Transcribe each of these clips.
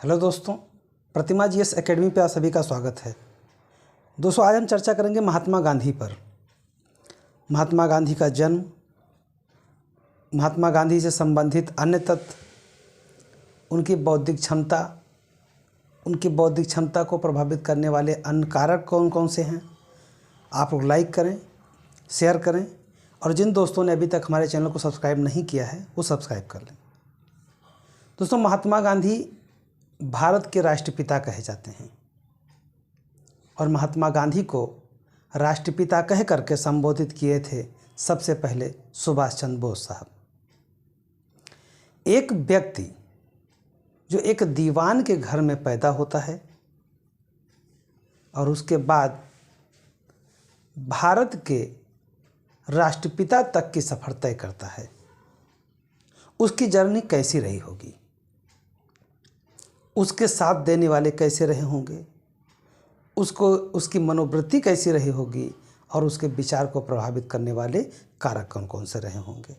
Hello दोस्तों, प्रतिमा GS academy पे आप सभी का स्वागत है। दोस्तों, आज हम चर्चा करेंगे महात्मा गांधी पर। महात्मा गांधी का जन्म, महात्मा गांधी से संबंधित अन्य तथ्य, उनकी बौद्धिक क्षमता को प्रभावित करने वाले अन्य कारक कौन कौन से हैं। आप लोग लाइक करें, शेयर करें और जिन दोस्तों ने अभी तक हमारे चैनल को सब्सक्राइब नहीं किया है वो सब्सक्राइब कर लें। दोस्तों, महात्मा गांधी भारत के राष्ट्रपिता कहे जाते हैं और महात्मा गांधी को राष्ट्रपिता कह करके संबोधित किए थे सबसे पहले सुभाष चंद्र बोस साहब। एक व्यक्ति जो एक दीवान के घर में पैदा होता है और उसके बाद भारत के राष्ट्रपिता तक की सफ़र तय करता है, उसकी जर्नी कैसी रही होगी, उसके साथ देने वाले कैसे रहे होंगे, उसकी मनोवृत्ति कैसी रही होगी और उसके विचार को प्रभावित करने वाले कारक कौन कौन से रहे होंगे।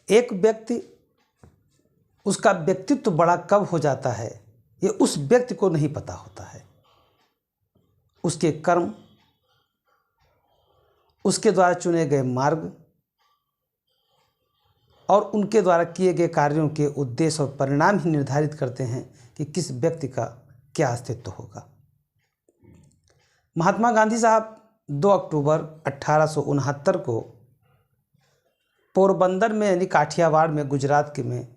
एक व्यक्ति, उसका व्यक्तित्व बड़ा कब हो जाता है ये उस व्यक्ति को नहीं पता होता है। उसके कर्म, उसके द्वारा चुने गए मार्ग और उनके द्वारा किए गए कार्यों के उद्देश्य और परिणाम ही निर्धारित करते हैं कि किस व्यक्ति का क्या अस्तित्व होगा। महात्मा गांधी साहब 2 अक्टूबर 1869 को पोरबंदर में यानी काठियावाड़ में, गुजरात के में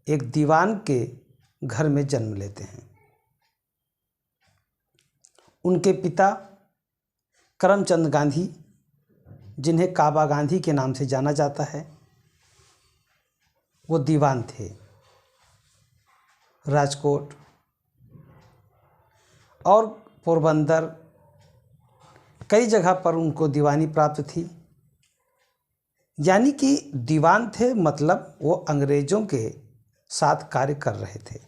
एक दीवान के घर में जन्म लेते हैं। उनके पिता करमचंद गांधी, जिन्हें काबा गांधी के नाम से जाना जाता है, वो दीवान थे। राजकोट और पोरबंदर कई जगह पर उनको दीवानी प्राप्त थी। यानी कि दीवान थे, मतलब वो अंग्रेज़ों के साथ कार्य कर रहे थे।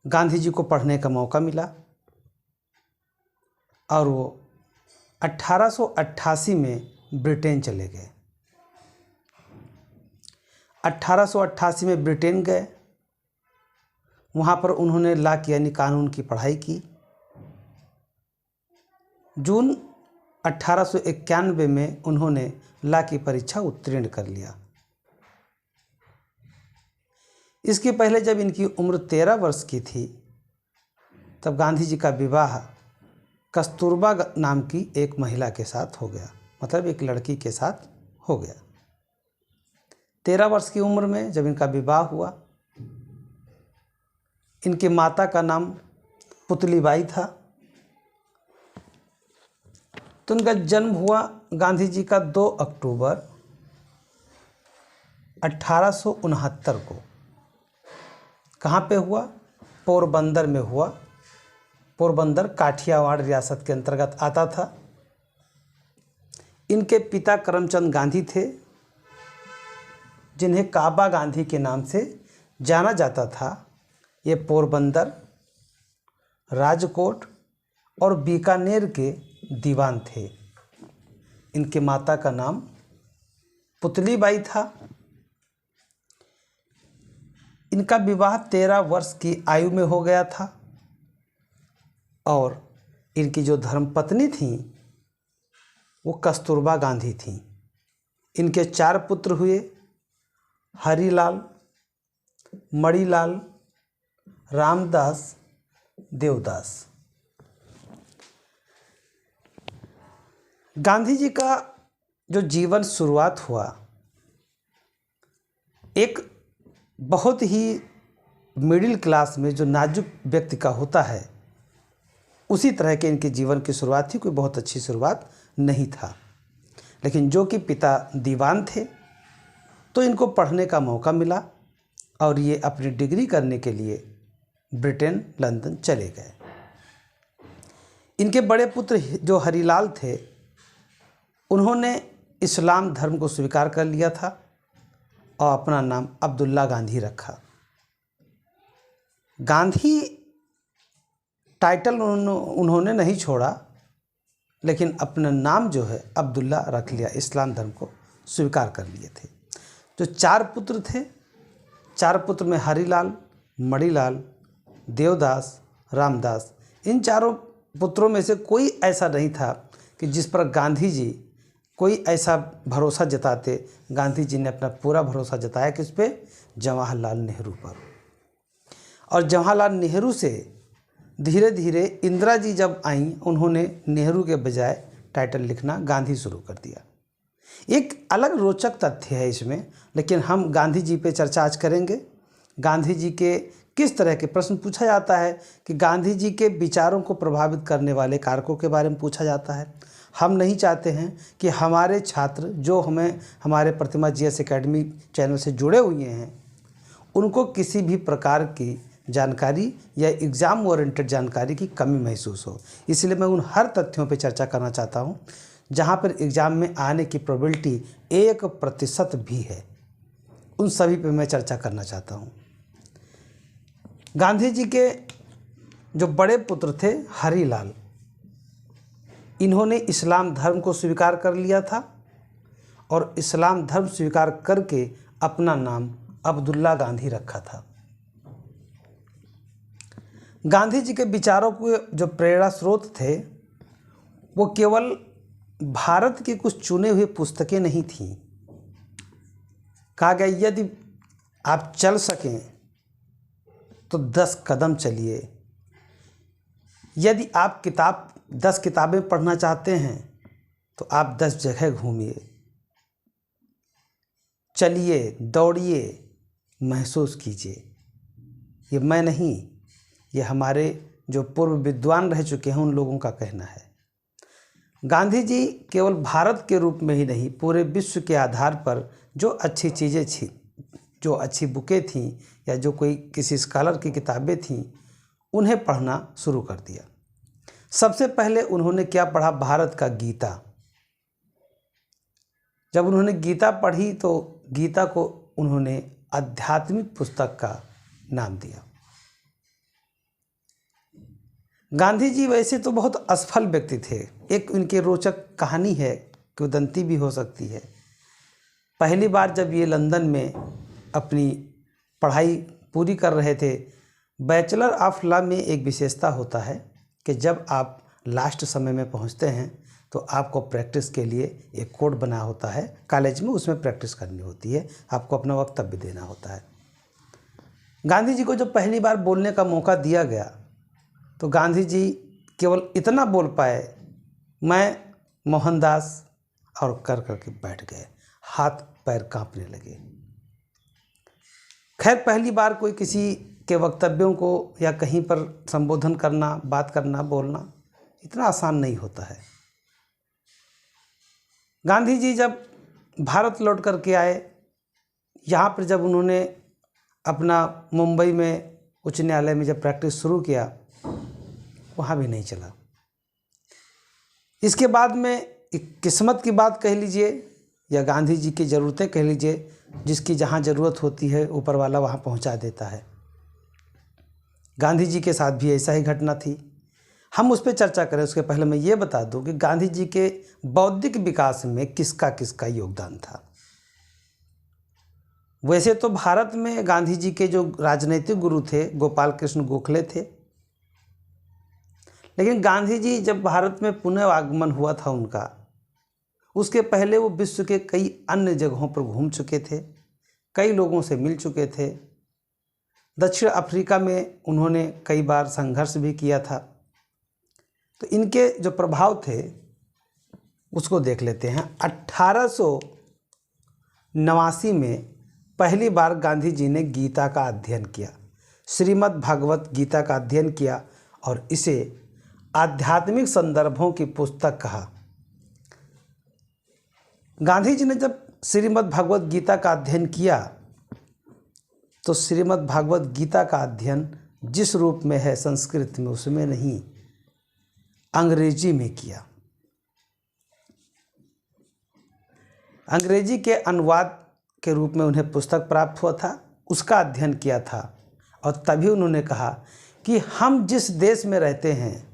गांधी जी को पढ़ने का मौका मिला और वो 1888 में ब्रिटेन चले गए। 1888 में ब्रिटेन गए। वहाँ पर उन्होंने लॉ यानी कानून की पढ़ाई की। जून 1891 में उन्होंने लॉ की परीक्षा उत्तीर्ण कर लिया। इसके पहले जब इनकी उम्र 13 वर्ष की थी तब गांधी जी का विवाह कस्तूरबा नाम की एक महिला के साथ हो गया, मतलब एक लड़की के साथ हो गया। 13 वर्ष की उम्र में जब इनका विवाह हुआ, इनके माता का नाम पुतलीबाई था। तो उनका जन्म हुआ गांधी जी का 2 अक्टूबर 1869 को। कहाँ पे हुआ? पोरबंदर में हुआ। पोरबंदर काठियावाड़ रियासत के अंतर्गत आता था। इनके पिता करमचंद गांधी थे, जिन्हें काबा गांधी के नाम से जाना जाता था। ये पोरबंदर, राजकोट और बीकानेर के दीवान थे। इनके माता का नाम पुतलीबाई था। इनका विवाह 13 वर्ष की आयु में हो गया था और इनकी जो धर्मपत्नी थी वो कस्तूरबा गांधी थी। इनके 4 पुत्र हुए, हरिलाल, मणिलाल, रामदास, देवदास। गांधी जी का जो जीवन शुरुआत हुआ एक बहुत ही मिडिल क्लास में जो नाजुक व्यक्ति का होता है, उसी तरह के इनके जीवन की शुरुआत थी। कोई बहुत अच्छी शुरुआत नहीं था, लेकिन जो कि पिता दीवान थे तो इनको पढ़ने का मौका मिला और ये अपनी डिग्री करने के लिए ब्रिटेन, लंदन चले गए। इनके बड़े पुत्र जो हरिलाल थे, उन्होंने इस्लाम धर्म को स्वीकार कर लिया था और अपना नाम अब्दुल्ला गांधी रखा। गांधी टाइटल उन्होंने नहीं छोड़ा, लेकिन अपना नाम जो है अब्दुल्ला रख लिया, इस्लाम धर्म को स्वीकार कर लिए थे। जो 4 पुत्र थे 4 पुत्र में हरिलाल, मणिलाल, देवदास, रामदास, इन चारों पुत्रों में से कोई ऐसा नहीं था कि जिस पर गांधी जी कोई ऐसा भरोसा जताते। गांधी जी ने अपना पूरा भरोसा जताया किस पे? जवाहरलाल नेहरू पर। और जवाहरलाल नेहरू से धीरे धीरे इंदिरा जी जब आईं, उन्होंने नेहरू के बजाय टाइटल लिखना गांधी शुरू कर दिया। एक अलग रोचक तथ्य है इसमें, लेकिन हम गांधी जी पे चर्चा आज करेंगे। गांधी जी के किस तरह के प्रश्न पूछा जाता है कि गांधी जी के विचारों को प्रभावित करने वाले कारकों के बारे में पूछा जाता है। हम नहीं चाहते हैं कि हमारे छात्र जो हमें हमारे प्रतिमा जीएस एकेडमी चैनल से जुड़े हुए हैं, उनको किसी भी प्रकार की जानकारी या एग्ज़ाम ओरिएंटेड जानकारी की कमी महसूस हो। इसलिए मैं उन हर तथ्यों पर चर्चा करना चाहता हूँ जहाँ पर एग्ज़ाम में आने की प्रोबेबिलिटी 1% भी है। उन सभी पे मैं चर्चा करना चाहता हूँ। गांधी जी के जो बड़े पुत्र थे हरिलाल, इन्होंने इस्लाम धर्म को स्वीकार कर लिया था और इस्लाम धर्म स्वीकार करके अपना नाम अब्दुल्ला गांधी रखा था। गांधी जी के विचारों के जो प्रेरणा स्रोत थे वो केवल भारत की कुछ चुने हुए पुस्तकें नहीं थीं। कहा गया यदि आप चल सकें तो 10 कदम चलिए, यदि आप 10 किताबें पढ़ना चाहते हैं तो आप 10 जगह घूमिए, चलिए, दौड़िए, महसूस कीजिए। ये मैं नहीं, ये हमारे जो पूर्व विद्वान रह चुके हैं उन लोगों का कहना है। गांधी जी केवल भारत के रूप में ही नहीं, पूरे विश्व के आधार पर जो अच्छी चीज़ें थी, जो अच्छी बुकें थीं या जो कोई किसी स्कॉलर की किताबें थीं, उन्हें पढ़ना शुरू कर दिया। सबसे पहले उन्होंने क्या पढ़ा? भारत का गीता। जब उन्होंने गीता पढ़ी तो गीता को उन्होंने आध्यात्मिक पुस्तक का नाम दिया। गांधी जी वैसे तो बहुत असफल व्यक्ति थे। एक उनकी रोचक कहानी है, किंवदंती भी हो सकती है। पहली बार जब ये लंदन में अपनी पढ़ाई पूरी कर रहे थे, बैचलर ऑफ लॉ में एक विशेषता होता है कि जब आप लास्ट समय में पहुंचते हैं तो आपको प्रैक्टिस के लिए एक कोड बना होता है कॉलेज में, उसमें प्रैक्टिस करनी होती है, आपको अपना वक्तव्य देना होता है। गांधी जी को जब पहली बार बोलने का मौका दिया गया तो गांधी जी केवल इतना बोल पाए, मैं मोहनदास, और कर करके बैठ गए, हाथ पैर कांपने लगे। खैर, पहली बार कोई किसी के वक्तव्यों को या कहीं पर संबोधन करना, बात करना, बोलना इतना आसान नहीं होता है। गांधी जी जब भारत लौट करके आए, यहाँ पर जब उन्होंने अपना मुंबई में उच्च न्यायालय में जब प्रैक्टिस शुरू किया, वहाँ भी नहीं चला। इसके बाद में एक किस्मत की बात कह लीजिए या गांधी जी की ज़रूरतें कह लीजिए, जिसकी जहाँ ज़रूरत होती है ऊपर वाला वहाँ पहुँचा देता है। गांधी जी के साथ भी ऐसा ही घटना थी। हम उस पर चर्चा करें उसके पहले मैं ये बता दूं कि गांधी जी के बौद्धिक विकास में किसका किसका योगदान था। वैसे तो भारत में गांधी जी के जो राजनीतिक गुरु थे गोपाल कृष्ण गोखले थे, लेकिन गांधी जी जब भारत में पुनः आगमन हुआ था उनका, उसके पहले वो विश्व के कई अन्य जगहों पर घूम चुके थे, कई लोगों से मिल चुके थे। दक्षिण अफ्रीका में उन्होंने कई बार संघर्ष भी किया था। तो इनके जो प्रभाव थे उसको देख लेते हैं। 1889 में पहली बार गांधी जी ने गीता का अध्ययन किया, श्रीमद् भागवत गीता का अध्ययन किया और इसे आध्यात्मिक संदर्भों की पुस्तक कहा। गांधी जी ने जब श्रीमद् भागवत गीता का अध्ययन किया तो श्रीमद् भागवत गीता का अध्ययन जिस रूप में है संस्कृत में, उसमें नहीं, अंग्रेजी में किया। अंग्रेजी के अनुवाद के रूप में उन्हें पुस्तक प्राप्त हुआ था, उसका अध्ययन किया था और तभी उन्होंने कहा कि हम जिस देश में रहते हैं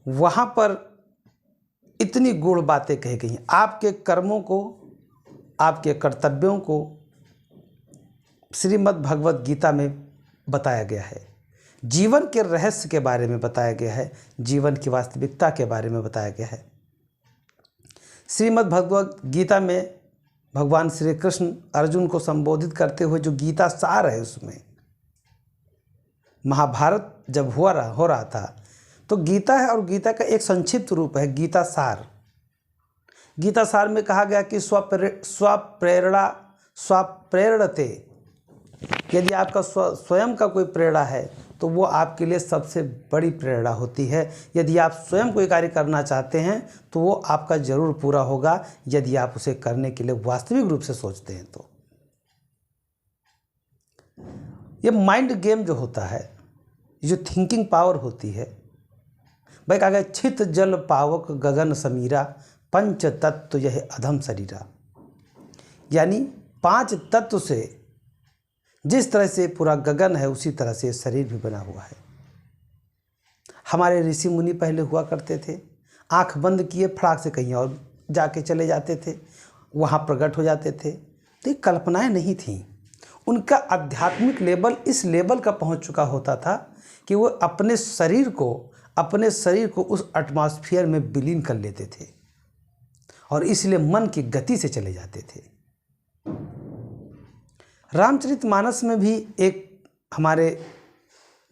वहाँ पर इतनी गूढ़ बातें कही गई हैं, आपके कर्मों को, आपके कर्तव्यों को श्रीमद् भगवत गीता में बताया गया है, जीवन के रहस्य के बारे में बताया गया है, जीवन की वास्तविकता के बारे में बताया गया है। श्रीमद् भगवत गीता में भगवान श्री कृष्ण अर्जुन को संबोधित करते हुए जो गीता सार है, उसमें महाभारत जब हो रहा था तो गीता है और गीता का एक संक्षिप्त रूप है गीता सार। गीता सार में कहा गया कि स्वप्रेरणते, यदि आपका स्वयं का कोई प्रेरणा है तो वो आपके लिए सबसे बड़ी प्रेरणा होती है। यदि आप स्वयं कोई कार्य करना चाहते हैं तो वो आपका ज़रूर पूरा होगा, यदि आप उसे करने के लिए वास्तविक रूप से सोचते हैं तो। ये माइंड गेम जो होता है, जो थिंकिंग पावर होती है, भाई कहा गया छित जल पावक गगन समीरा, पंच तत्व यह अधम शरीरा। यानी 5 तत्व से जिस तरह से पूरा गगन है उसी तरह से शरीर भी बना हुआ है। हमारे ऋषि मुनि पहले हुआ करते थे, आंख बंद किए फड़ाक से कहीं और जाके चले जाते थे, वहाँ प्रकट हो जाते थे। तो ये कल्पनाएं नहीं थीं, उनका आध्यात्मिक लेवल इस लेवल का पहुँच चुका होता था कि वो अपने शरीर को उस एटमॉस्फेयर में विलीन कर लेते थे और इसलिए मन की गति से चले जाते थे। रामचरितमानस में भी एक हमारे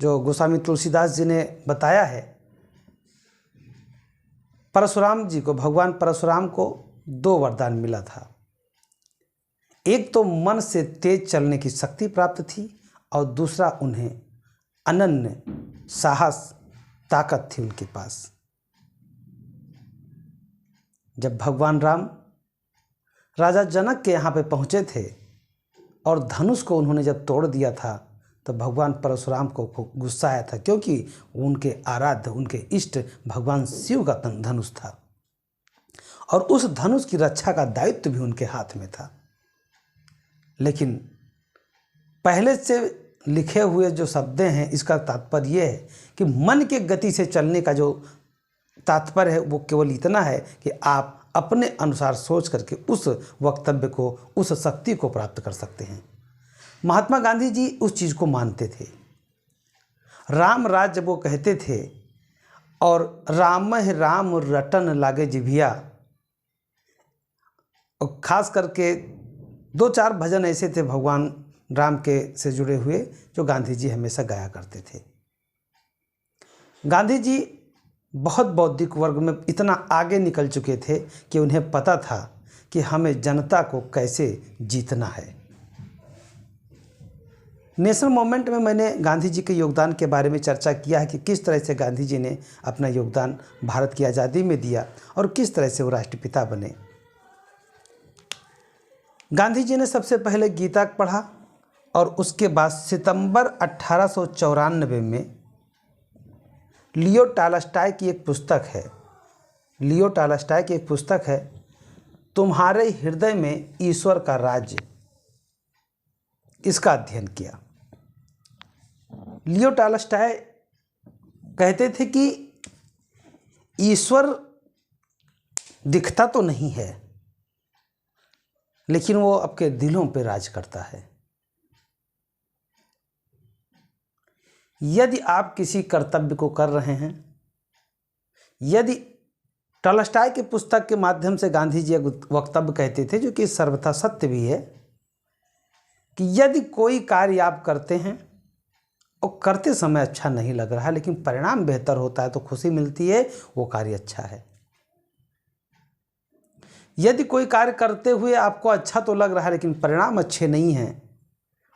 जो गोस्वामी तुलसीदास जी ने बताया है, परशुराम जी को, भगवान परशुराम को 2 वरदान मिला था। एक तो मन से तेज चलने की शक्ति प्राप्त थी और दूसरा उन्हें अनन्य साहस ताकत थी उनके पास। जब भगवान राम राजा जनक के यहाँ पे पहुँचे थे और धनुष को उन्होंने जब तोड़ दिया था तो भगवान परशुराम को गुस्सा आया था, क्योंकि उनके आराध्य, उनके इष्ट भगवान शिव का धनुष था और उस धनुष की रक्षा का दायित्व भी उनके हाथ में था। लेकिन पहले से लिखे हुए जो शब्द हैं, इसका तात्पर्य ये है कि मन के गति से चलने का जो तात्पर्य है वो केवल इतना है कि आप अपने अनुसार सोच करके उस वक्तव्य को, उस शक्ति को प्राप्त कर सकते हैं। महात्मा गांधी जी उस चीज़ को मानते थे। राम राज्य वो कहते थे और राम है राम रटन लागे जिभिया, और ख़ास करके 2-4 भजन ऐसे थे भगवान राम के से जुड़े हुए जो गांधी जी हमेशा गाया करते थे। गांधी जी बहुत बौद्धिक वर्ग में इतना आगे निकल चुके थे कि उन्हें पता था कि हमें जनता को कैसे जीतना है। नेशनल मूवमेंट में मैंने गांधी जी के योगदान के बारे में चर्चा किया है कि किस तरह से गांधी जी ने अपना योगदान भारत की आज़ादी में दिया और किस तरह से वो राष्ट्रपिता बने। गांधी जी ने सबसे पहले गीता पढ़ा और उसके बाद सितंबर 1894 में लियो टॉलस्टॉय की एक पुस्तक है, तुम्हारे हृदय में ईश्वर का राज्य, इसका अध्ययन किया। लियो टॉलस्टॉय कहते थे कि ईश्वर दिखता तो नहीं है, लेकिन वो आपके दिलों पे राज करता है। यदि आप किसी कर्तव्य को कर रहे हैं, यदि टॉलस्टॉय की पुस्तक के माध्यम से गांधी जी एक वक्तव्य कहते थे जो कि सर्वथा सत्य भी है कि यदि कोई कार्य आप करते हैं और करते समय अच्छा नहीं लग रहा है लेकिन परिणाम बेहतर होता है तो खुशी मिलती है, वो कार्य अच्छा है। यदि कोई कार्य करते हुए आपको अच्छा तो लग रहा है लेकिन परिणाम अच्छे नहीं हैं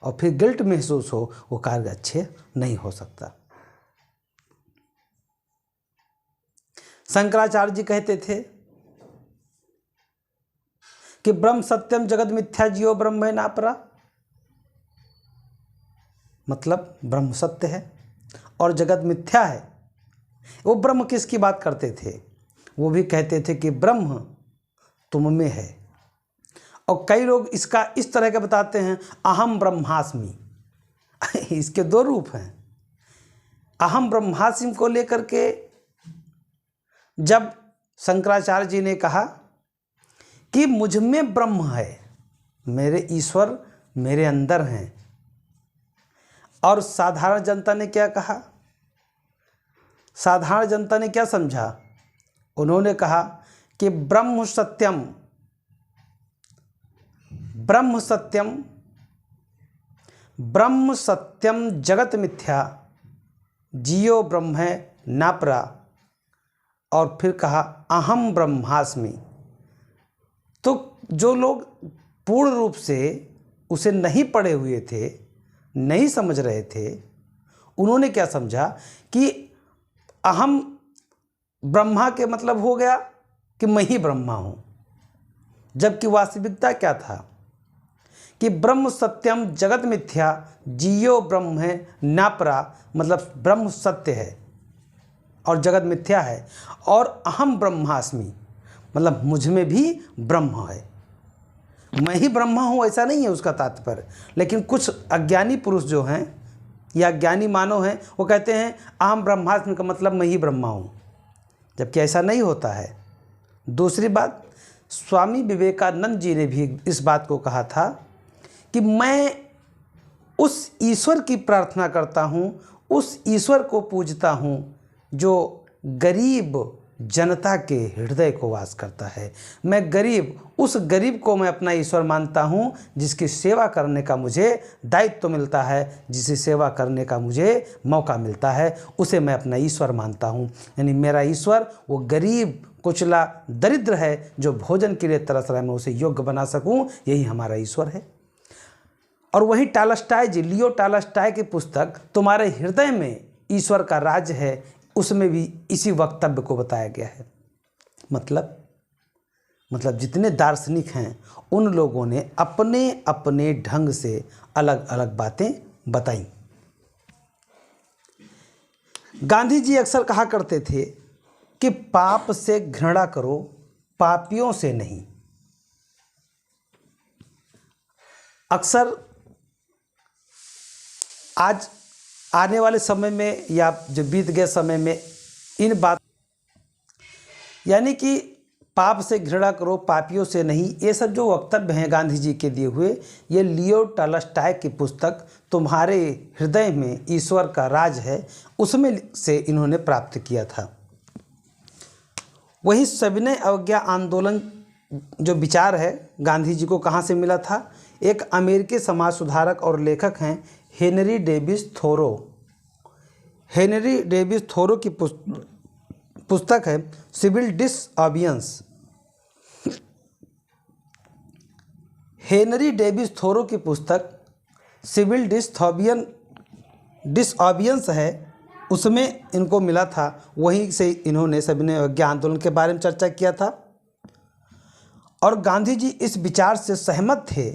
और फिर गिल्ट महसूस हो, वो कार्य अच्छे नहीं हो सकता। शंकराचार्य जी कहते थे कि ब्रह्म सत्यम जगत मिथ्या जियो ब्रह्म नापरा, मतलब ब्रह्म सत्य है और जगत मिथ्या है। वो ब्रह्म किसकी बात करते थे? वो भी कहते थे कि ब्रह्म तुम में है। और कई लोग इसका इस तरह के बताते हैं, अहम ब्रह्मास्मि। इसके 2 रूप हैं। अहम ब्रह्मास्मि को लेकर के जब शंकराचार्य जी ने कहा कि मुझ में ब्रह्म है, मेरे ईश्वर मेरे अंदर हैं, और साधारण जनता ने क्या कहा? साधारण जनता ने क्या समझा? उन्होंने कहा कि ब्रह्म सत्यम, ब्रह्म सत्यम, ब्रह्म सत्यम जगत मिथ्या, जियो ब्रह्म है नापरा। और फिर कहा अहम ब्रह्मास्मि। तो जो लोग पूर्ण रूप से उसे नहीं पढ़े हुए थे, नहीं समझ रहे थे, उन्होंने क्या समझा कि अहम ब्रह्मा के मतलब हो गया कि मैं ही ब्रह्मा हूँ। जबकि वास्तविकता क्या था कि ब्रह्म सत्यम जगत मिथ्या, जियो ब्रह्म है नापरा, मतलब ब्रह्म सत्य है और जगत मिथ्या है, और अहम ब्रह्मास्मि मतलब मुझ में भी ब्रह्म है। मैं ही ब्रह्मा हूँ ऐसा नहीं है उसका तात्पर्य। लेकिन कुछ अज्ञानी पुरुष जो हैं या ज्ञानी मानव हैं, वो कहते हैं अहम ब्रह्मास्मि का मतलब मैं ही ब्रह्मा हूँ, जबकि ऐसा नहीं होता है। दूसरी बात, स्वामी विवेकानंद जी ने भी इस बात को कहा था कि मैं उस ईश्वर की प्रार्थना करता हूँ, उस ईश्वर को पूजता हूँ जो गरीब जनता के हृदय को वास करता है। मैं गरीब, उस गरीब को मैं अपना ईश्वर मानता हूँ जिसकी सेवा करने का मुझे दायित्व मिलता है, जिसकी सेवा करने का मुझे मौका मिलता है, उसे मैं अपना ईश्वर मानता हूँ। यानी मेरा ईश्वर वो गरीब कुचला दरिद्र है जो भोजन के लिए तरस रहा है, मैं उसे योग्य बना सकूँ, यही हमारा ईश्वर है। और वही टॉलस्टॉय जी, लियो टॉलस्टॉय की पुस्तक तुम्हारे हृदय में ईश्वर का राज है, उसमें भी इसी वक्तव्य को बताया गया है। मतलब जितने दार्शनिक हैं उन लोगों ने अपने अपने ढंग से अलग अलग बातें बताई। गांधी जी अक्सर कहा करते थे कि पाप से घृणा करो, पापियों से नहीं। अक्सर आज आने वाले समय में या जो बीत गए समय में इन बात, यानी कि पाप से घृणा करो पापियों से नहीं, ये सब जो वक्तव्य हैं गांधी जी के दिए हुए, ये लियो टॉलस्टॉय की पुस्तक तुम्हारे हृदय में ईश्वर का राज है उसमें से इन्होंने प्राप्त किया था। वही सविनय अवज्ञा आंदोलन जो विचार है गांधी जी को कहाँ से मिला था? एक अमेरिकी समाज सुधारक और लेखक हैं हेनरी डेविस थोरो। हेनरी डेविस थोरो की पुस्तक है सिविल डिसऑबियंस। हेनरी डेविस थोरो की पुस्तक सिविल डिसऑबियंस है, उसमें इनको मिला था। वहीं से इन्होंने सविनय अवज्ञा आंदोलन के बारे में चर्चा किया था। और गांधी जी इस विचार से सहमत थे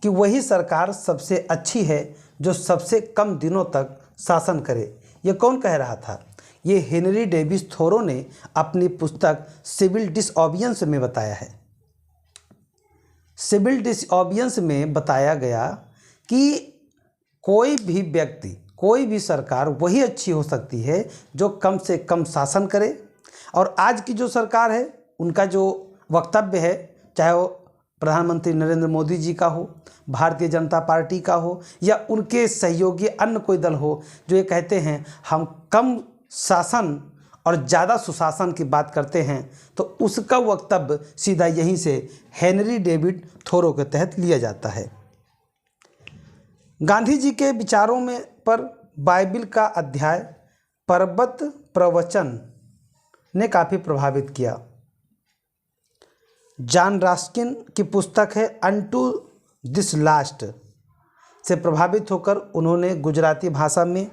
कि वही सरकार सबसे अच्छी है जो सबसे कम दिनों तक शासन करे। ये कौन कह रहा था? ये हेनरी डेविस थोरो ने अपनी पुस्तक सिविल डिसऑबियंस में बताया है। सिविल डिसऑबियंस में बताया गया कि कोई भी व्यक्ति, कोई भी सरकार वही अच्छी हो सकती है जो कम से कम शासन करे। और आज की जो सरकार है उनका जो वक्तव्य है, चाहे वो प्रधानमंत्री नरेंद्र मोदी जी का हो, भारतीय जनता पार्टी का हो या उनके सहयोगी अन्य कोई दल हो, जो ये कहते हैं हम कम शासन और ज़्यादा सुशासन की बात करते हैं, तो उसका वक्तव्य सीधा यहीं से हेनरी डेविड थोरो के तहत लिया जाता है। गांधी जी के विचारों में पर बाइबिल का अध्याय पर्वत प्रवचन ने काफ़ी प्रभावित किया। जॉन रस्किन की पुस्तक है अनटू दिस लास्ट से प्रभावित होकर उन्होंने गुजराती भाषा में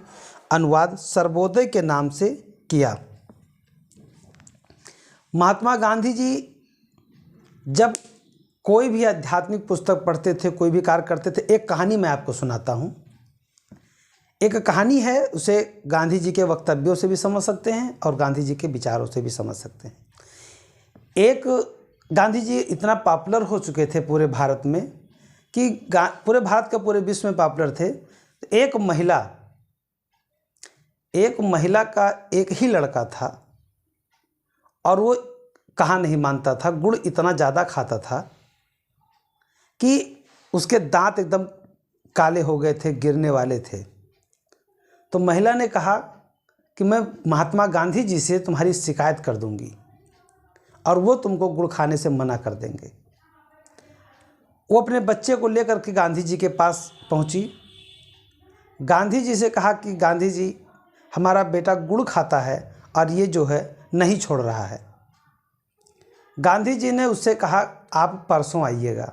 अनुवाद सर्वोदय के नाम से किया। महात्मा गांधी जी जब कोई भी आध्यात्मिक पुस्तक पढ़ते थे, कोई भी कार्य करते थे, एक कहानी मैं आपको सुनाता हूँ। एक कहानी है, उसे गांधी जी के वक्तव्यों से भी समझ सकते हैं और गांधी जी के विचारों से भी समझ सकते हैं। एक गांधी जी इतना पॉपुलर हो चुके थे पूरे भारत में कि पूरे भारत का पूरे विश्व में पॉपुलर थे। एक महिला का एक ही लड़का था और वो कहा नहीं मानता था, गुड़ इतना ज़्यादा खाता था कि उसके दांत एकदम काले हो गए थे, गिरने वाले थे। तो महिला ने कहा कि मैं महात्मा गांधी जी से तुम्हारी शिकायत कर दूंगी और वो तुमको गुड़ खाने से मना कर देंगे। वो अपने बच्चे को लेकर के गांधी जी के पास पहुंची। गांधी जी से कहा कि गांधी जी, हमारा बेटा गुड़ खाता है और ये जो है नहीं छोड़ रहा है। गांधी जी ने उससे कहा आप परसों आइएगा।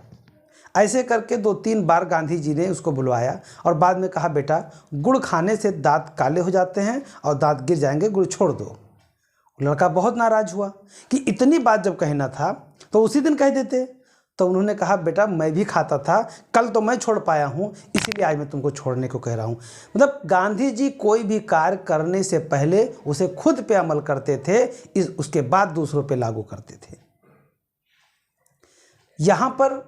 ऐसे करके 2-3 बार गांधी जी ने उसको बुलवाया और बाद में कहा बेटा गुड़ खाने से दांत काले हो जाते हैं और दांत गिर जाएंगे, गुड़ छोड़ दो। लड़का बहुत नाराज हुआ कि इतनी बात जब कहना था तो उसी दिन कह देते। तो उन्होंने कहा बेटा मैं भी खाता था, कल तो मैं छोड़ पाया हूँ, इसीलिए आज मैं तुमको छोड़ने को कह रहा हूँ। मतलब गांधी जी कोई भी कार्य करने से पहले उसे खुद पे अमल करते थे, उसके बाद दूसरों पे लागू करते थे। यहाँ पर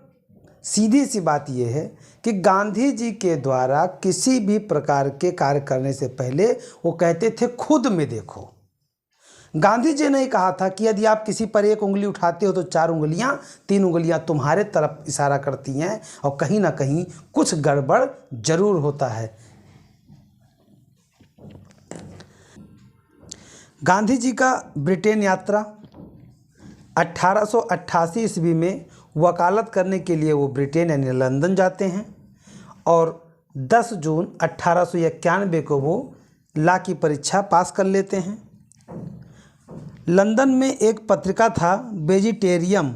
सीधी सी बात यह है कि गांधी जी के द्वारा किसी भी प्रकार के कार्य करने से पहले वो कहते थे खुद में देखो। गांधी जी ने कहा था कि यदि आप किसी पर एक उंगली उठाते हो तो 4 उंगलियां, 3 उंगलियां तुम्हारे तरफ इशारा करती हैं और कहीं ना कहीं कुछ गड़बड़ जरूर होता है। गांधी जी का ब्रिटेन यात्रा 1888 ईस्वी में वकालत करने के लिए वो ब्रिटेन यानी लंदन जाते हैं और 10 जून 1891 को वो लॉ की परीक्षा पास कर लेते हैं। लंदन में एक पत्रिका था वेजिटेरियम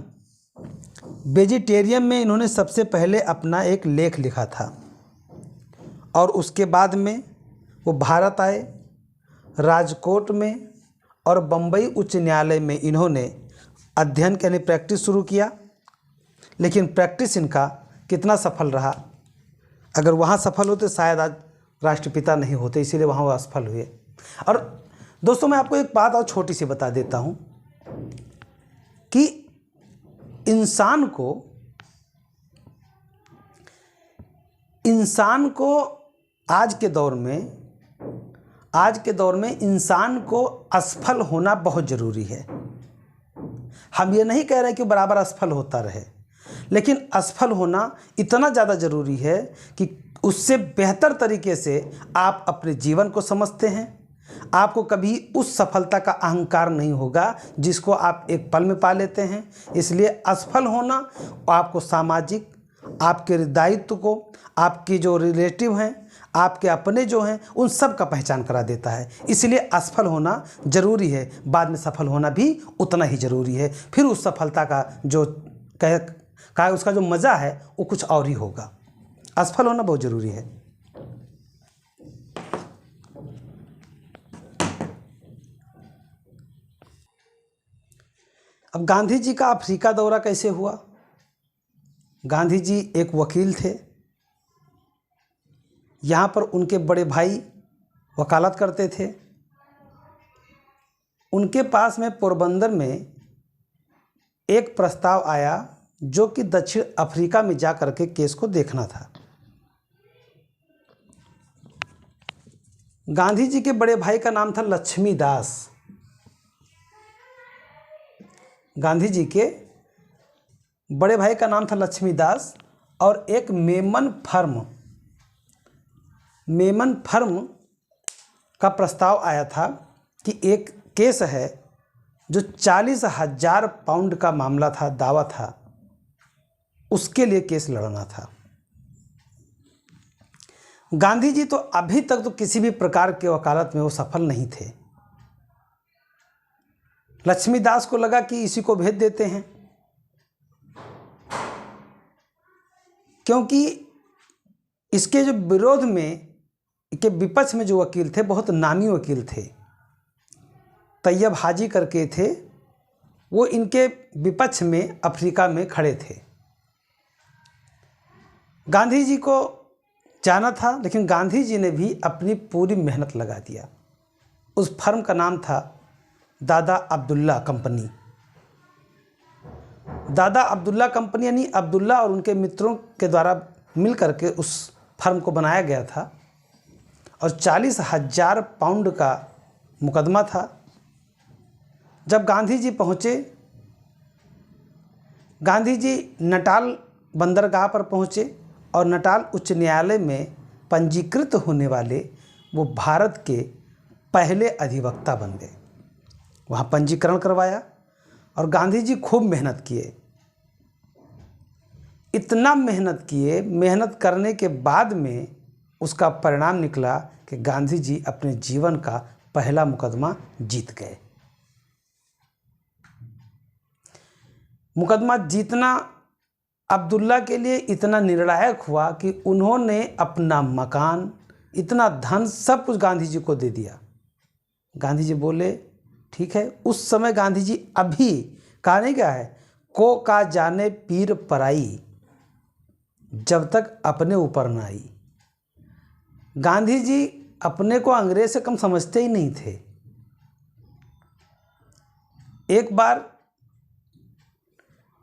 में इन्होंने सबसे पहले अपना एक लेख लिखा था और उसके बाद में वो भारत आए। राजकोट में और बम्बई उच्च न्यायालय में इन्होंने अध्ययन यानी प्रैक्टिस शुरू किया, लेकिन प्रैक्टिस इनका कितना सफल रहा। अगर वहाँ सफल होते शायद आज राष्ट्रपिता नहीं होते, इसीलिए वहाँ वो असफल हुए। और दोस्तों मैं आपको एक बात और छोटी सी बता देता हूँ कि इंसान को आज के दौर में इंसान को असफल होना बहुत ज़रूरी है। हम ये नहीं कह रहे कि बराबर असफल होता रहे, लेकिन असफल होना इतना ज़्यादा ज़रूरी है कि उससे बेहतर तरीके से आप अपने जीवन को समझते हैं। आपको कभी उस सफलता का अहंकार नहीं होगा जिसको आप एक पल में पा लेते हैं। इसलिए असफल होना आपको सामाजिक, आपके दायित्व को, आपके जो रिलेटिव हैं, आपके अपने जो हैं, उन सब का पहचान करा देता है। इसलिए असफल होना ज़रूरी है, बाद में सफल होना भी उतना ही ज़रूरी है। फिर उस सफलता का जो उसका जो मज़ा है वो कुछ और ही होगा। असफल होना बहुत ज़रूरी है। अब गांधी जी का अफ्रीका दौरा कैसे हुआ? गांधी जी एक वकील थे। यहाँ पर उनके बड़े भाई वकालत करते थे। उनके पास में पोरबंदर में एक प्रस्ताव आया जो कि दक्षिण अफ्रीका में जा कर के केस को देखना था। गांधी जी के बड़े भाई का नाम था लक्ष्मीदास। गांधी जी के बड़े भाई का नाम था लक्ष्मीदास और एक मेमन फर्म का प्रस्ताव आया था कि एक केस है जो 40,000 पाउंड का मामला था, दावा था, उसके लिए केस लड़ना था। गांधी जी तो अभी तक तो किसी भी प्रकार के वकालत में वो सफल नहीं थे। लक्ष्मीदास को लगा कि इसी को भेज देते हैं, क्योंकि इसके जो विरोध में, के विपक्ष में जो वकील थे बहुत नामी वकील थे, तैयब हाजी करके थे, वो इनके विपक्ष में अफ्रीका में खड़े थे। गांधी जी को जाना था, लेकिन गांधी जी ने भी अपनी पूरी मेहनत लगा दिया। उस फर्म का नाम था दादा अब्दुल्ला कंपनी। दादा अब्दुल्ला कंपनी यानी अब्दुल्ला और उनके मित्रों के द्वारा मिल करके उस फर्म को बनाया गया था और 40,000 पाउंड का मुकदमा था। जब गांधी जी पहुँचे, गांधी जी नटाल बंदरगाह पर पहुँचे और नटाल उच्च न्यायालय में पंजीकृत होने वाले वो भारत के पहले अधिवक्ता बन गए। वहाँ पंजीकरण करवाया और गांधी जी खूब मेहनत किए। इतना मेहनत किए, मेहनत करने के बाद में उसका परिणाम निकला कि गांधी जी अपने जीवन का पहला मुकदमा जीत गए। मुकदमा जीतना अब्दुल्ला के लिए इतना निर्णायक हुआ कि उन्होंने अपना मकान, इतना धन, सब कुछ गांधी जी को दे दिया। गांधी जी बोले ठीक है। उस समय गांधी जी अभी कहानी क्या है, को का जाने पीर पराई, जब तक अपने ऊपर ना आई। गांधी जी अपने को अंग्रेज से कम समझते ही नहीं थे। एक बार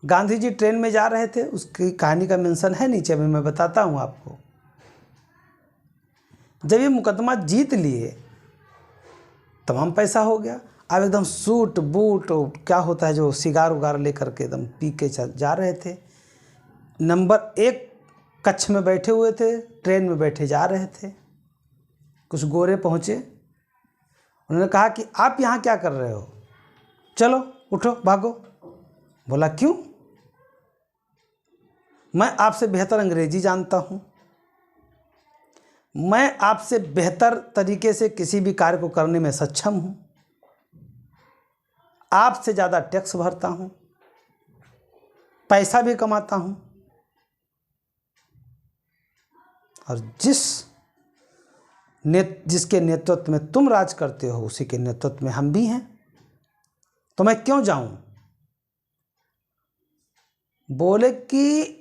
गांधी जी ट्रेन में जा रहे थे, उसकी कहानी का मेंशन है नीचे में, मैं बताता हूँ आपको। जब ये मुकदमा जीत लिए, तमाम पैसा हो गया। अब एकदम सूट बूट क्या होता है, जो सिगार उगार लेकर के एकदम पी के जा रहे थे। नंबर 1 कक्ष में बैठे हुए थे, ट्रेन में बैठे जा रहे थे। कुछ गोरे पहुँचे, उन्होंने कहा कि आप यहाँ क्या कर रहे हो, चलो उठो भागो। बोला क्यों? मैं आपसे बेहतर अंग्रेजी जानता हूँ, मैं आपसे बेहतर तरीके से किसी भी कार्य को करने में सक्षम हूँ, आपसे ज़्यादा टैक्स भरता हूँ, पैसा भी कमाता हूँ, और जिसके नेतृत्व में तुम राज करते हो उसी के नेतृत्व में हम भी हैं, तो मैं क्यों जाऊं? बोले कि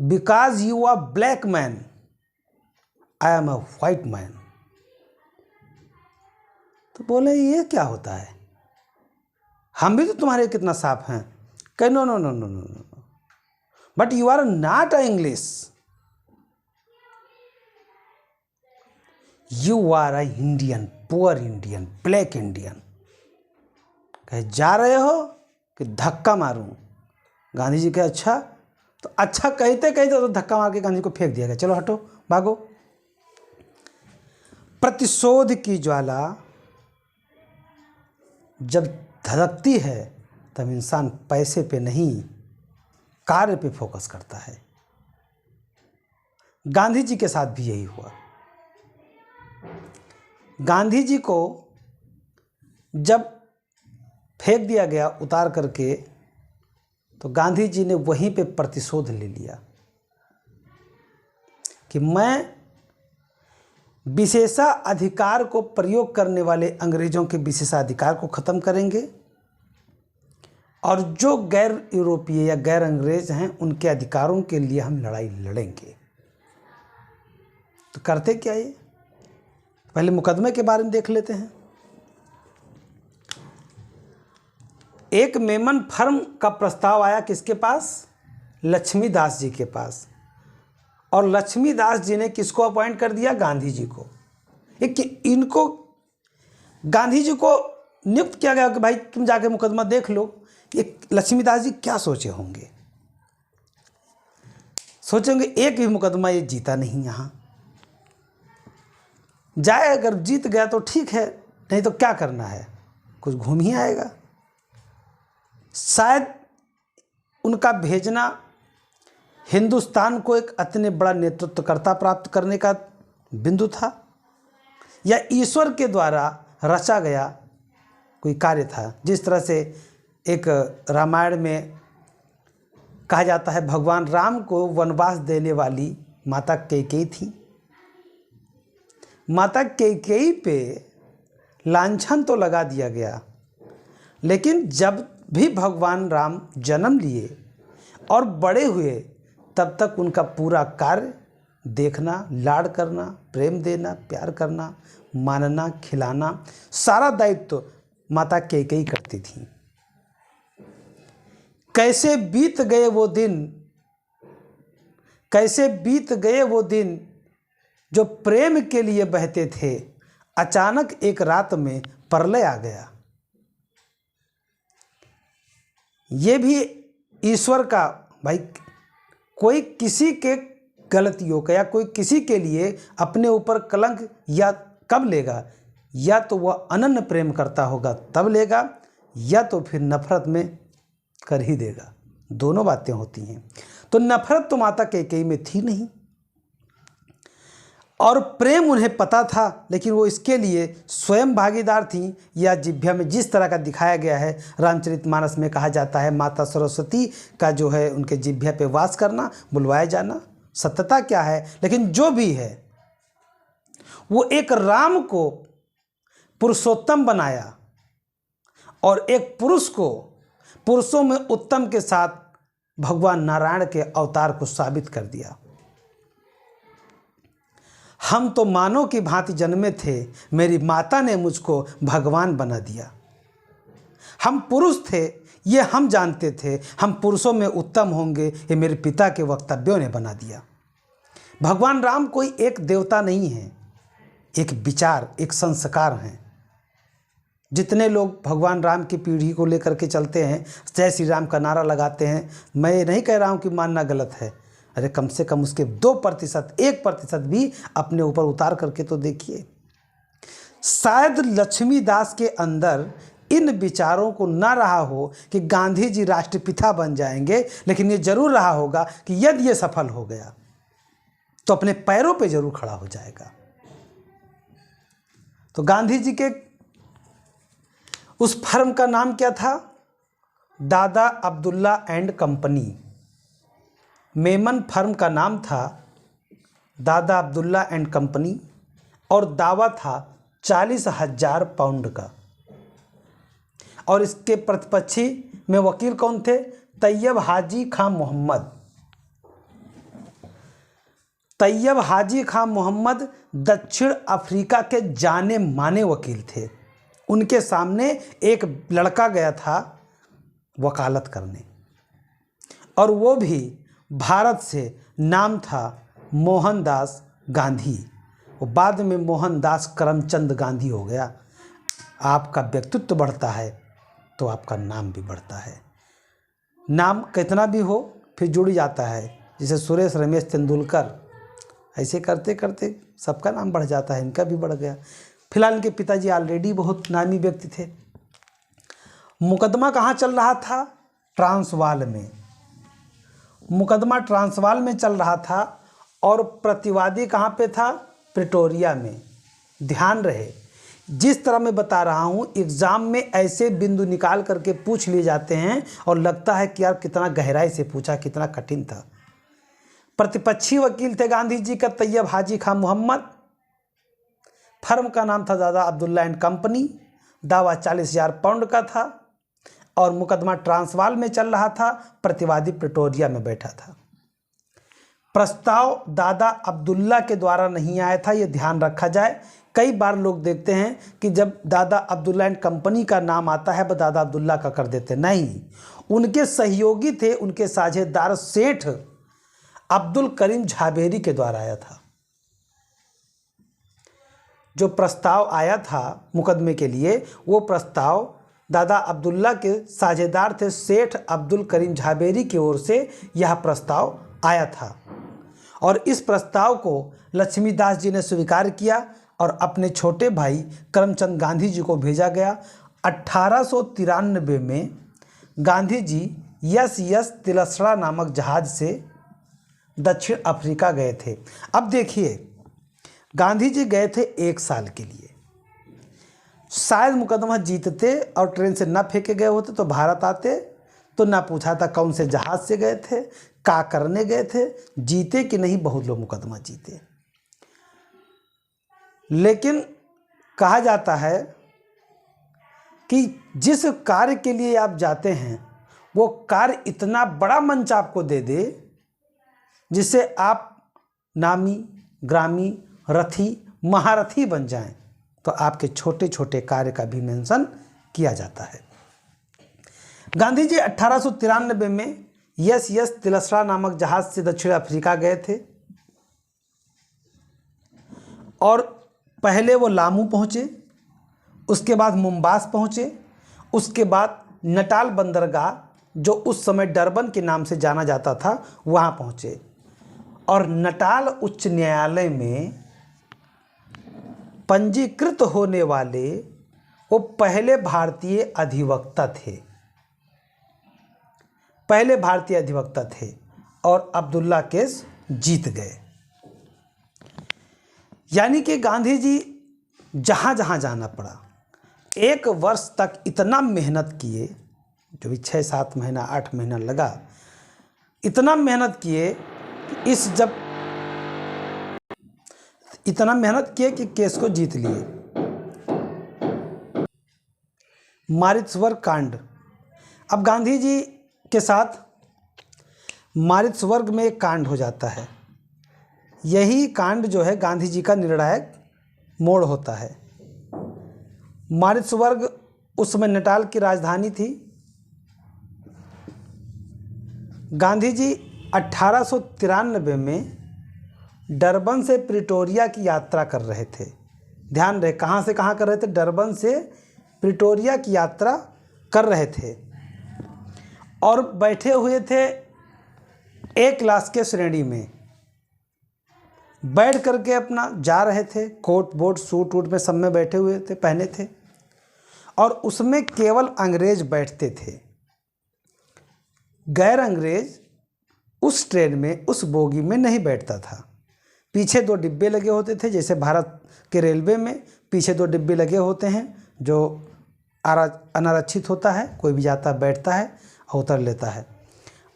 because you are black man, I am a white man. तो बोले ये क्या होता है, हम भी तो तुम्हारे कितना साफ हैं। कहे no no no no no no, but you are not a English, you are a Indian, poor Indian, black Indian. कहे जा रहे हो कि धक्का मारूं? गांधी जी कहे अच्छा। तो अच्छा कहते कहते तो धक्का मार के गांधी को फेंक दिया गया, चलो हटो भागो। प्रतिशोध की ज्वाला जब धधकती है तब इंसान पैसे पे नहीं, कार्य पे फोकस करता है। गांधी जी के साथ भी यही हुआ। गांधी जी को जब फेंक दिया गया उतार करके, तो गांधी जी ने वहीं पे प्रतिशोध ले लिया कि मैं विशेषाधिकार को प्रयोग करने वाले अंग्रेजों के विशेषाधिकार को ख़त्म करेंगे, और जो गैर यूरोपीय या गैर अंग्रेज हैं उनके अधिकारों के लिए हम लड़ाई लड़ेंगे। तो करते क्या ये, पहले मुकदमे के बारे में देख लेते हैं। एक मेमन फर्म का प्रस्ताव आया किसके पास? लक्ष्मीदास जी के पास। और लक्ष्मीदास जी ने किसको अपॉइंट कर दिया? गांधी जी को। इनको गांधी जी को नियुक्त किया गया कि भाई तुम जाके मुकदमा देख लो। ये लक्ष्मीदास जी क्या सोचे होंगे? सोचेंगे एक भी मुकदमा ये जीता नहीं, यहाँ जाए, अगर जीत गया तो ठीक है, नहीं तो क्या करना है, कुछ घूम ही आएगा। शायद उनका भेजना हिंदुस्तान को एक इतने बड़ा नेतृत्वकर्ता प्राप्त करने का बिंदु था, या ईश्वर के द्वारा रचा गया कोई कार्य था। जिस तरह से एक रामायण में कहा जाता है भगवान राम को वनवास देने वाली माता कैकेयी थी। माता कैकेयी पे लांछन तो लगा दिया गया, लेकिन जब भी भगवान राम जन्म लिए और बड़े हुए, तब तक उनका पूरा कार्य देखना, लाड करना, प्रेम देना, प्यार करना, मानना, खिलाना, सारा दायित्व माता कैकेयी करती थी। कैसे बीत गए वो दिन, कैसे बीत गए वो दिन जो प्रेम के लिए बहते थे, अचानक एक रात में प्रलय आ गया। ये भी ईश्वर का, भाई कोई किसी के गलतियों का या कोई किसी के लिए अपने ऊपर कलंक या कब लेगा, या तो वह अनन्य प्रेम करता होगा तब लेगा, या तो फिर नफरत में कर ही देगा। दोनों बातें होती हैं। तो नफरत तो माता कैकेयी में थी नहीं, और प्रेम उन्हें पता था, लेकिन वो इसके लिए स्वयं भागीदार थीं। या जिह्वा में जिस तरह का दिखाया गया है, रामचरितमानस में कहा जाता है माता सरस्वती का जो है उनके जिह्वा पे वास करना, बुलवाया जाना, सत्यता क्या है। लेकिन जो भी है वो एक राम को पुरुषोत्तम बनाया और एक पुरुष को पुरुषों में उत्तम के साथ भगवान नारायण के अवतार को साबित कर दिया। हम तो मानव की भांति जन्मे थे, मेरी माता ने मुझको भगवान बना दिया। हम पुरुष थे, ये हम जानते थे, हम पुरुषों में उत्तम होंगे, ये मेरे पिता के वक्तव्यों ने बना दिया। भगवान राम कोई एक देवता नहीं है, एक विचार, एक संस्कार हैं। जितने लोग भगवान राम की पीढ़ी को लेकर के चलते हैं, जय श्री राम का नारा लगाते हैं, मैं ये नहीं कह रहा हूँ कि मानना गलत है, अरे कम से कम उसके 2%, 1% भी अपने ऊपर उतार करके तो देखिए। शायद लक्ष्मीदास के अंदर इन विचारों को ना रहा हो कि गांधी जी राष्ट्रपिता बन जाएंगे, लेकिन ये जरूर रहा होगा कि यदि ये सफल हो गया तो अपने पैरों पे जरूर खड़ा हो जाएगा। तो गांधी जी के उस फर्म का नाम क्या था? दादा Abdullah and company. Memon firm का नाम था दादा अब्दुल्ला एंड कंपनी, और दावा था 40,000 पाउंड का। और इसके प्रतिपक्षी में वकील कौन थे? तैयब हाजी खां मोहम्मद। तैयब हाजी खां मोहम्मद दक्षिण अफ्रीका के जाने माने वकील थे। उनके सामने एक लड़का गया था वकालत करने, और वो भी भारत से। नाम था मोहनदास गांधी। वो बाद में मोहनदास करमचंद गांधी हो गया। आपका व्यक्तित्व बढ़ता है तो आपका नाम भी बढ़ता है। नाम कितना भी हो फिर जुड़ जाता है। जैसे सुरेश रमेश तेंदुलकर, ऐसे करते करते सबका नाम बढ़ जाता है, इनका भी बढ़ गया। फिलहाल इनके पिताजी ऑलरेडी बहुत नामी व्यक्ति थे। मुकदमा कहाँ चल रहा था? ट्रांसवाल में। मुकदमा ट्रांसवाल में चल रहा था, और प्रतिवादी कहाँ पे था? प्रिटोरिया में। ध्यान रहे, जिस तरह मैं बता रहा हूँ, एग्ज़ाम में ऐसे बिंदु निकाल करके पूछ लिए जाते हैं और लगता है कि यार कितना गहराई से पूछा, कितना कठिन था। प्रतिपक्षी वकील थे गांधी जी का तैयब हाजी खां मोहम्मद। फर्म का नाम था दादा अब्दुल्ला एंड कंपनी। दावा 40,000 पाउंड का था, और मुकदमा ट्रांसवाल में चल रहा था। प्रतिवादी प्रिटोरिया में बैठा था। प्रस्ताव दादा अब्दुल्ला के द्वारा नहीं आया था, ये ध्यान रखा जाए। कई बार लोग देखते हैं कि जब दादा अब्दुल्ला एंड कंपनी का नाम आता है वह दादा अब्दुल्ला का कर देते, नहीं। उनके सहयोगी थे, उनके साझेदार सेठ अब्दुल करीम झाबेरी के द्वारा आया था। जो प्रस्ताव आया था मुकदमे के लिए, वो प्रस्ताव दादा अब्दुल्ला के साझेदार थे सेठ अब्दुल करीम झाबेरी की ओर से यह प्रस्ताव आया था, और इस प्रस्ताव को लक्ष्मीदास जी ने स्वीकार किया और अपने छोटे भाई करमचंद गांधी जी को भेजा गया। 1893 में गांधी जी एस तिलस्ड़ा नामक जहाज से दक्षिण अफ्रीका गए थे। अब देखिए, गांधी जी गए थे 1 साल के लिए। शायद मुकदमा जीतते और ट्रेन से ना फेंके गए होते तो भारत आते, तो ना पूछा था कौन से जहाज से गए थे, क्या करने गए थे, जीते कि नहीं। बहुत लोग मुकदमा जीते, लेकिन कहा जाता है कि जिस कार्य के लिए आप जाते हैं वो कार्य इतना बड़ा मंच आपको दे दे जिससे आप नामी, ग्रामी, रथी, महारथी बन जाएं, तो आपके छोटे छोटे कार्य का भी मेंशन किया जाता है। गांधी जी 1893 में एस तिलस्ड़ा नामक जहाज से दक्षिण अफ्रीका गए थे, और पहले वो लामू पहुँचे, उसके बाद मुम्बास पहुँचे, उसके बाद नटाल बंदरगाह जो उस समय डरबन के नाम से जाना जाता था वहाँ पहुँचे, और नटाल उच्च न्यायालय में पंजीकृत होने वाले वो पहले भारतीय अधिवक्ता थे, पहले भारतीय अधिवक्ता थे और अब्दुल्ला केस जीत गए। यानी कि गांधी जी जहाँ जहाँ जाना पड़ा, 1 वर्ष तक इतना मेहनत किए, जो भी 6-7 महीना 8 महीना लगा, इतना मेहनत किए कि इतना मेहनत किए कि केस को जीत लिए। मारित्सवर्ग कांड। अब गांधी जी के साथ मारित्सवर्ग में एक कांड हो जाता है। यही कांड जो है गांधी जी का निर्णायक मोड़ होता है। मारित्सवर्ग उस समय नटाल की राजधानी थी। गांधी जी 1893 में डरबन से प्रिटोरिया की यात्रा कर रहे थे। ध्यान रहे कहाँ से कहाँ कर रहे थे, डरबन से प्रिटोरिया की यात्रा कर रहे थे और बैठे हुए थे A क्लास के श्रेणी में, बैठ करके अपना जा रहे थे। कोट बोट सूट वूट में सब में बैठे हुए थे, पहने थे, और उसमें केवल अंग्रेज बैठते थे। गैर अंग्रेज उस ट्रेन में, उस बोगी में नहीं बैठता था। पीछे 2 डिब्बे लगे होते थे, जैसे भारत के रेलवे में पीछे 2 डिब्बे लगे होते हैं जो अनारक्षित होता है, कोई भी जाता बैठता है और उतर लेता है।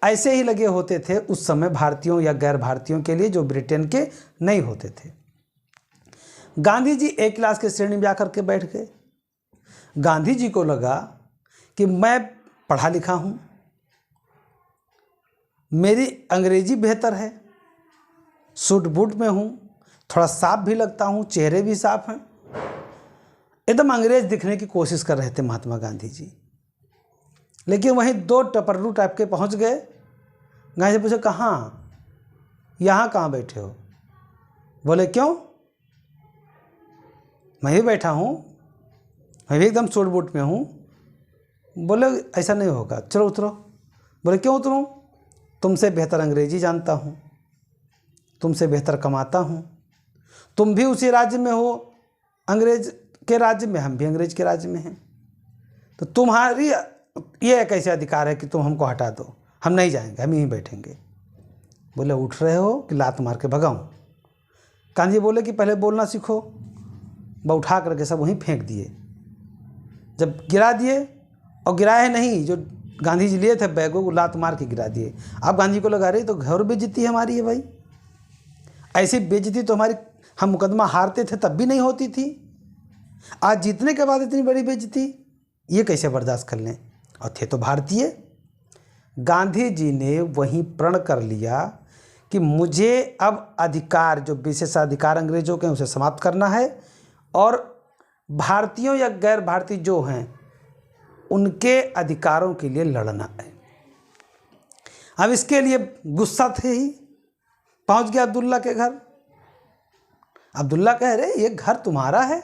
ऐसे ही लगे होते थे उस समय भारतीयों या गैर भारतीयों के लिए जो ब्रिटेन के नहीं होते थे। गांधी जी A क्लास के श्रेणी में जाकर के बैठ गए। गांधी जी को लगा कि मैं पढ़ा लिखा हूँ, मेरी अंग्रेजी बेहतर है, सूट बूट में हूँ, थोड़ा साफ भी लगता हूँ, चेहरे भी साफ हैं। एकदम अंग्रेज दिखने की कोशिश कर रहे थे महात्मा गांधी जी। लेकिन वहीं 2 टपररू टाइप के पहुँच गए। गांधी जी पूछे, कहाँ, यहाँ कहाँ बैठे हो? बोले, क्यों? मैं भी बैठा हूँ, मैं भी एकदम सूट बूट में हूँ। बोले, ऐसा नहीं होगा, चलो उतरो। बोले, क्यों उतरूँ? तुमसे बेहतर अंग्रेजी जानता हूँ, तुमसे बेहतर कमाता हूँ, तुम भी उसी राज्य में हो, अंग्रेज के राज्य में, हम भी अंग्रेज के राज्य में हैं, तो तुम्हारी ये कैसे अधिकार है कि तुम हमको हटा दो? हम नहीं जाएंगे, हम यहीं बैठेंगे। बोले, उठ रहे हो कि लात मार के भगाऊं? गांधी बोले कि पहले बोलना सीखो। वह उठा करके सब वहीं फेंक दिए। जब गिरा दिए, और गिराए नहीं, जो गांधी जी लिए थे बैगों को लात मार के गिरा दिए। अब गांधी को लगा रही तो घर बेइज्जती हमारी है भाई, ऐसी बेइज्जती तो हमारी, हम मुकदमा हारते थे तब भी नहीं होती थी, आज जीतने के बाद इतनी बड़ी बेइज्जती, ये कैसे बर्दाश्त कर लें? और थे तो भारतीय। गांधी जी ने वहीं प्रण कर लिया कि मुझे अब अधिकार, जो विशेषाधिकार अंग्रेजों के, उसे समाप्त करना है और भारतीयों या गैर भारतीय जो हैं उनके अधिकारों के लिए लड़ना है। अब इसके लिए गुस्सा थे ही, पहुंच गया अब्दुल्ला के घर। अब्दुल्ला कह रहे, ये घर तुम्हारा है,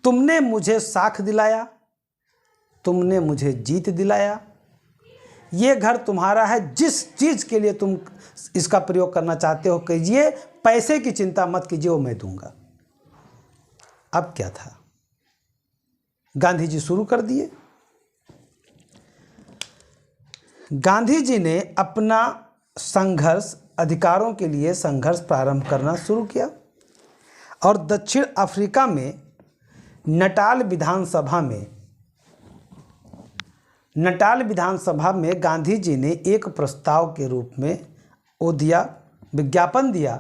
तुमने मुझे साख दिलाया, तुमने मुझे जीत दिलाया, ये घर तुम्हारा है, जिस चीज़ के लिए तुम इसका प्रयोग करना चाहते हो कीजिए, पैसे की चिंता मत कीजिए, वो मैं दूंगा। अब क्या था, गांधी जी शुरू कर दिए। गांधी जी ने अपना संघर्ष, अधिकारों के लिए संघर्ष प्रारंभ करना शुरू किया और दक्षिण अफ्रीका में नटाल विधानसभा में गांधी जी ने एक प्रस्ताव के रूप में वो दिया, विज्ञापन दिया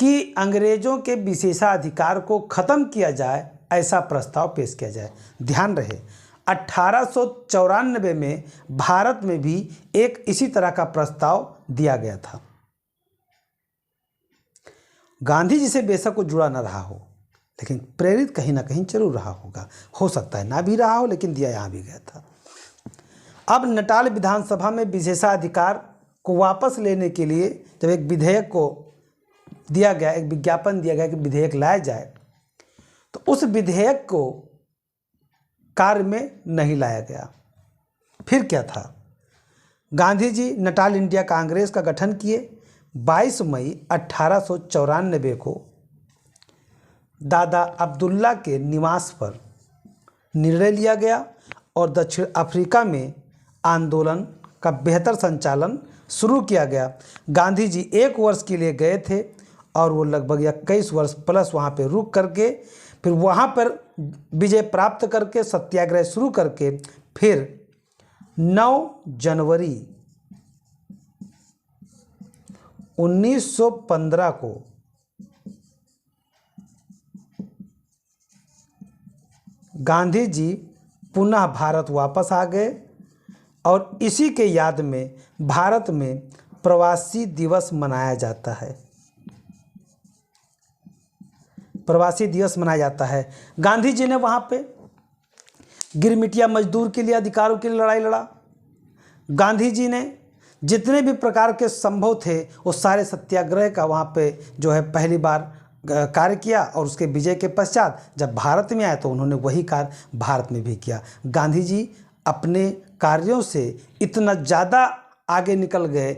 कि अंग्रेजों के विशेषाधिकार को ख़त्म किया जाए, ऐसा प्रस्ताव पेश किया जाए। ध्यान रहे 1894 में भारत में भी एक इसी तरह का प्रस्ताव दिया गया था। गांधी जी से बेशक को जुड़ा न रहा हो, लेकिन प्रेरित कहीं ना कहीं जरूर रहा होगा, हो सकता है ना भी रहा हो, लेकिन दिया यहाँ भी गया था। अब नटाल विधानसभा में विशेषाधिकार को वापस लेने के लिए जब एक विधेयक को दिया गया, एक विज्ञापन दिया गया कि विधेयक लाया जाए, तो उस विधेयक को कार्य में नहीं लाया गया। फिर क्या था, गांधी जी नटाल इंडिया कांग्रेस का गठन किए। 22 मई 1894 को दादा अब्दुल्ला के निवास पर निर्णय लिया गया और दक्षिण अफ्रीका में आंदोलन का बेहतर संचालन शुरू किया गया। गांधी जी 1 वर्ष के लिए गए थे और वो लगभग 21 वर्ष प्लस वहाँ पे रुक करके फिर वहाँ पर विजय प्राप्त करके सत्याग्रह शुरू करके फिर 9 जनवरी 1915 को गांधी जी पुनः भारत वापस आ गए और इसी के याद में भारत में प्रवासी दिवस मनाया जाता है। प्रवासी दिवस मनाया जाता है। गांधी जी ने वहाँ पे गिरमिटिया मजदूर के लिए अधिकारों के लिए लड़ाई लड़ा। गांधी जी ने जितने भी प्रकार के संभव थे वो सारे सत्याग्रह का वहाँ पे जो है पहली बार कार्य किया और उसके विजय के पश्चात जब भारत में आए तो उन्होंने वही कार्य भारत में भी किया। गांधी जी अपने कार्यों से इतना ज़्यादा आगे निकल गए,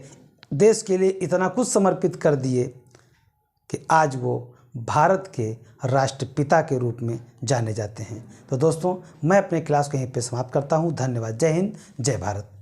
देश के लिए इतना कुछ समर्पित कर दिए कि आज वो भारत के राष्ट्रपिता के रूप में जाने जाते हैं। तो दोस्तों, मैं अपने क्लास को यहीं पे समाप्त करता हूँ। धन्यवाद। जय हिंद, जय भारत।